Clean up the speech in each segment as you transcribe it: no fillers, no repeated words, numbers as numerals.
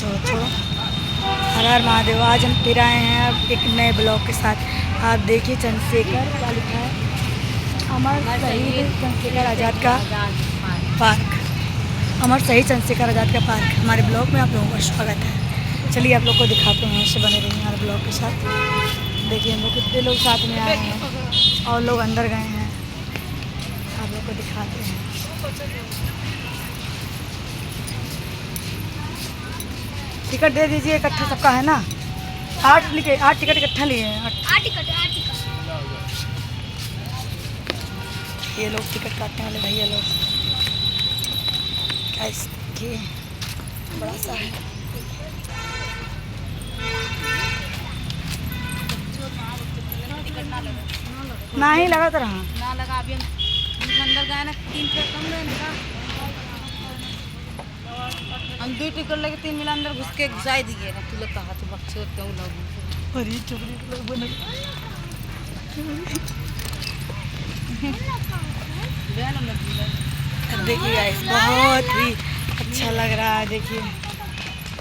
छोड़ो छोड़ो। हर हर महादेव। आज हम फिर आए हैं अब एक नए ब्लॉग के साथ। आप देखिए चंद्रशेखर क्या लिखा है, अमर शहीद चंद्रशेखर आज़ाद का पार्क। अमर शहीद चंद्रशेखर आज़ाद का पार्क हमारे ब्लॉग में आप लोगों का स्वागत है। चलिए आप लोग को दिखाते हैं, ऐसे बने रहिए हमारे ब्लॉग के साथ। देखिए हम लोग कितने लोग साथ में आए हैं और लोग अंदर गए हैं, आप लोग को दिखाते हैं। टिकट दे दीजिए, इकट्ठा सबका है ना। 8 टिकट इकट्ठा लिए हैं। 8 टिकट। ये लोग टिकट काटने वाले भैया लोग, क्या इसके बड़ा सा है। ना ही लगा तो रहा ना लगा। अभी हम अंदर गए ना, 3 टिकट कम गए ना, हम 2 टिकट लगे 3 मिला अंदर घुस के जाए दिए ना। तू लोग कहा तो बच्चे क्यों लोग अरे चुपड़ी लोग बने। देखिए गाइस बहुत ही अच्छा लग रहा है। देखिए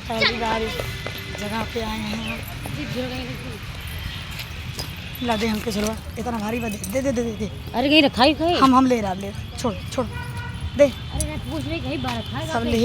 पहली बार इस जगह पे आए हैं। ला दे हमके झुलवा, इतना भारी बा। दे दे दे दे दे। अरे कहीं रखा ही हम ले रहा, ले छोड़ छोड़ दे। अरे पूछ रही कहीं बार रखा सब ले।